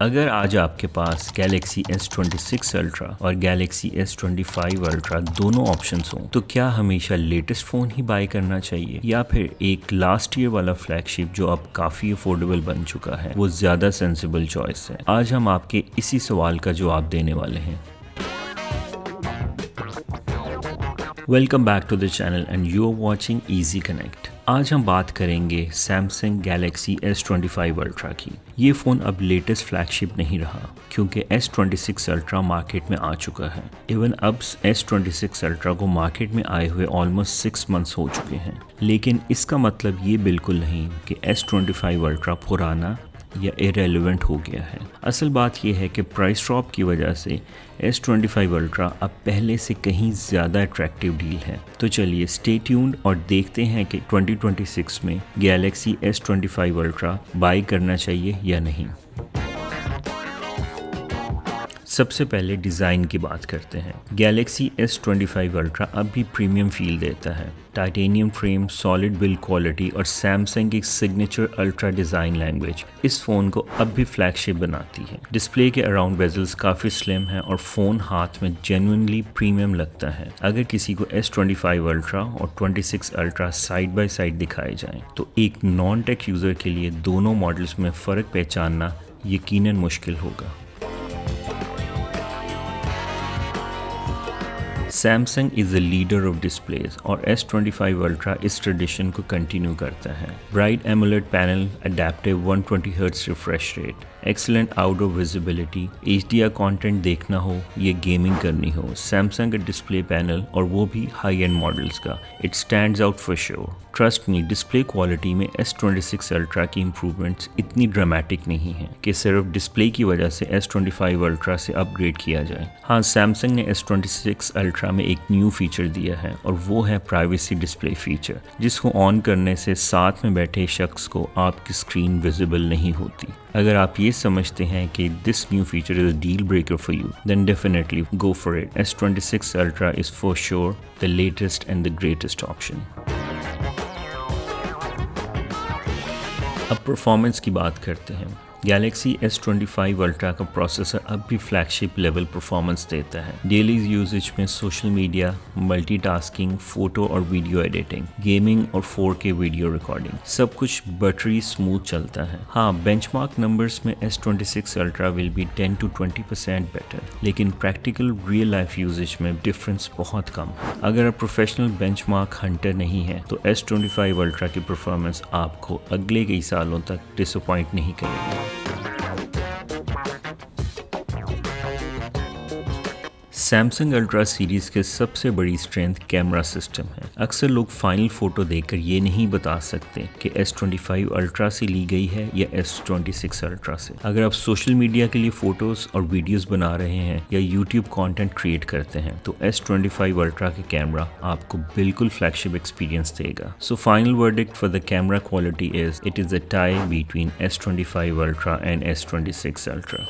अगर आज आपके पास Galaxy S26 Ultra और Galaxy S25 Ultra दोनों ऑप्शंस हों तो क्या हमेशा लेटेस्ट फ़ोन ही बाय करना चाहिए या फिर एक लास्ट ईयर वाला फ्लैगशिप जो अब काफ़ी अफोर्डेबल बन चुका है वो ज़्यादा सेंसिबल चॉइस है। आज हम आपके इसी सवाल का जवाब देने वाले हैं। Welcome back to the channel and you are watching easy connect. आज हम बात करेंगे सैमसंग Galaxy S25 Ultra की। ये फ़ोन अब लेटेस्ट फ्लैगशिप नहीं रहा क्योंकि S26 Ultra मार्केट में आ चुका है। इवन अब S26 Ultra को मार्केट में आए हुए ऑलमोस्ट 6 मंथ्स हो चुके हैं, लेकिन इसका मतलब ये बिल्कुल नहीं कि S25 Ultra पुराना या इरेलेवेंट हो गया है। असल बात यह है कि प्राइस ड्रॉप की वजह से S25 Ultra अब पहले से कहीं ज़्यादा अट्रैक्टिव डील है। तो चलिए स्टे ट्यून्ड और देखते हैं कि 2026 में Galaxy S25 Ultra बाई करना चाहिए या नहीं। सबसे पहले डिज़ाइन की बात करते हैं। Galaxy S25 Ultra अब भी प्रीमियम फील देता है। Titanium frame, solid build quality और सैमसंग की सिग्नेचर अल्ट्रा डिज़ाइन लैंग्वेज इस फ़ोन को अब भी फ्लैगशिप बनाती है। डिस्प्ले के अराउंड बेजल्स काफ़ी स्लिम है और फ़ोन हाथ में जेन्युइनली प्रीमियम लगता है। अगर किसी को S25 Ultra और 26 Ultra साइड बाय साइड दिखाए जाएं तो एक नॉन टेक यूज़र के लिए दोनों मॉडल्स में फ़र्क पहचानना यकीनन मुश्किल होगा। Samsung is the leader of displays और S25 Ultra इस ट्रेडिशन को कंटिन्यू करता है। Bright AMOLED panel, adaptive 120 hertz refresh rate, excellent outdoor visibility, HDR content देखना हो या गेमिंग करनी हो, सैमसंग का डिस्प्ले पैनल और वो भी हाई एंड मॉडल्स का, it stands out for sure. Trust me, display quality में S26 Ultra की इम्प्रूवमेंट्स इतनी ड्रामेटिक नहीं है कि सिर्फ डिस्प्ले की वजह से S25 Ultra से अपग्रेड किया जाए। हाँ, सैमसंग ने S26 Ultra में एक न्यू फीचर दिया है और वो है प्राइवेसी डिस्प्ले फीचर, जिसको ऑन करने से साथ में बैठे शख्स को आपकी स्क्रीन विजिबल नहीं होती। अगर आप ये समझते हैं कि this new feature is a deal breaker for you, then definitely go for it. S26 Ultra is for sure the latest and the greatest option. अब परफॉर्मेंस की बात करते हैं। Galaxy S25 Ultra का प्रोसेसर अब भी फ्लैगशिप लेवल परफॉर्मेंस देता है। डेली यूजेज में सोशल मीडिया, मल्टीटास्किंग, फोटो और वीडियो एडिटिंग, गेमिंग और 4K वीडियो रिकॉर्डिंग, सब कुछ बटरी स्मूथ चलता है। हाँ, बेंचमार्क नंबर्स में S26 Ultra will be 10 to 20% better, लेकिन प्रैक्टिकल रियल लाइफ यूजेज में डिफरेंस बहुत कम है। अगर आप प्रोफेशनल बेंचमार्क हंटर नहीं है तो S25 Ultra की परफॉर्मेंस आपको अगले कई सालों तक डिसअपॉइंट नहीं करेगी। सैमसंग अल्ट्रा सीरीज के सबसे बड़ी स्ट्रेंथ कैमरा सिस्टम है। अक्सर लोग फाइनल फोटो देखकर ये नहीं बता सकते कि S25 Ultra से ली गई है या S26 Ultra से। अगर आप सोशल मीडिया के लिए फोटोज और वीडियोस बना रहे हैं या YouTube कंटेंट क्रिएट करते हैं तो S25 Ultra के कैमरा आपको बिल्कुल फ्लैगशिप एक्सपीरियंस देगा। So final verdict for the camera quality is it is a tie between S25 Ultra and S26 Ultra।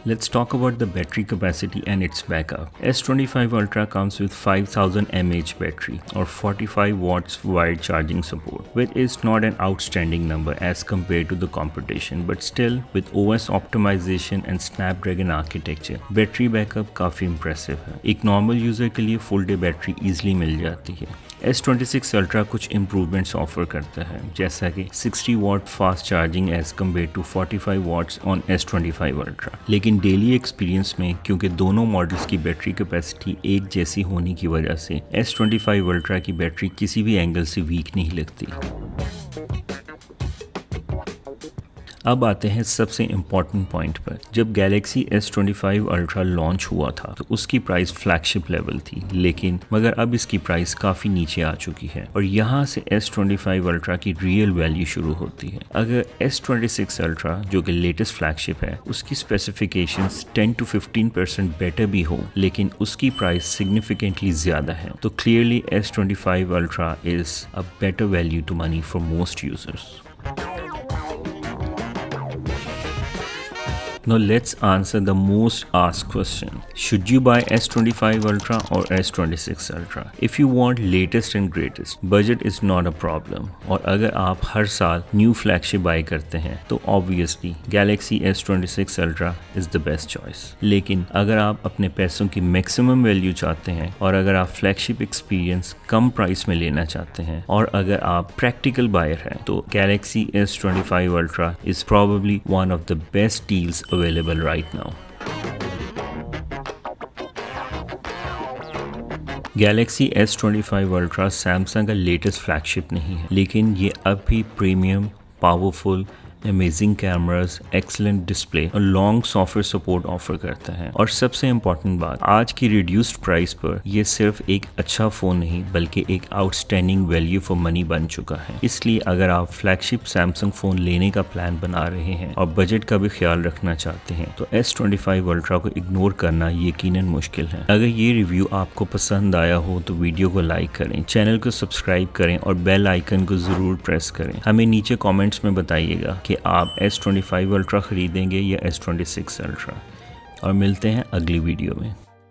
Let's talk about the battery capacity and its backup. S25 Ultra comes with 5000 mAh battery or 45 watts wired charging support, which is not an outstanding number as compared to the competition, but still with OS optimization and Snapdragon architecture, battery backup काफ़ी impressive है। एक normal user के लिए full day battery easily मिल जाती है। S26 Ultra कुछ improvements offer करता है, जैसा कि 60 watt fast charging as compare to 45 watts on S25 Ultra। लेकिन डेली एक्सपीरियंस में क्योंकि दोनों मॉडल्स की बैटरी कैपेसिटी एक जैसी होने की वजह से S25 Ultra की बैटरी किसी भी एंगल से वीक नहीं लगती। अब आते हैं सबसे इम्पॉर्टेंट पॉइंट पर। जब Galaxy S25 Ultra लॉन्च हुआ था तो उसकी प्राइस फ्लैगशिप लेवल थी, लेकिन मगर अब इसकी प्राइस काफ़ी नीचे आ चुकी है और यहाँ से S25 Ultra की रियल वैल्यू शुरू होती है। अगर S26 Ultra जो कि लेटेस्ट फ्लैगशिप है उसकी स्पेसिफिकेशंस 10 to 15% बेटर भी हो, लेकिन उसकी प्राइस सिग्निफिकेंटली ज़्यादा है, तो clearly S25 Ultra is a better value to money for most users. Now let's answer the most asked question. Should you buy S25 Ultra or S26 Ultra? If you want latest and greatest, budget is not a problem. और अगर आप हर साल new flagship bye करते हैं तो obviously Galaxy S26 Ultra is the best choice. लेकिन अगर आप अपने पैसों की मैक्सिमम वैल्यू चाहते हैं और अगर आप फ्लैगशिप एक्सपीरियंस कम प्राइस में लेना चाहते हैं और अगर आप प्रैक्टिकल बायर हैं तो Galaxy S25 Ultra is probably one of the best deals available right now. Galaxy S25 Ultra Samsung का लेटेस्ट फ्लैगशिप नहीं है, लेकिन ये अब भी premium, powerful, amazing cameras, excellent display और लॉन्ग सॉफ्टवेयर सपोर्ट ऑफर करता है। और सबसे इम्पॉर्टेंट बात, आज की रिड्यूस्ड प्राइस पर यह सिर्फ एक अच्छा फ़ोन नहीं बल्कि एक आउटस्टैंडिंग वैल्यू फॉर मनी बन चुका है। इसलिए अगर आप फ्लैगशिप सैमसंग फ़ोन लेने का प्लान बना रहे हैं और बजट का भी ख्याल रखना चाहते हैं तो S25 Ultra को इग्नोर करना यकीनन मुश्किल है। अगर ये रिव्यू आपको पसंद आया हो तो वीडियो को लाइक करें, चैनल को सब्सक्राइब करें और बेल आइकन को ज़रूर प्रेस करें। हमें नीचे कॉमेंट्स में बताइएगा कि आप S25 Ultra खरीदेंगे या S26 Ultra। और मिलते हैं अगली वीडियो में।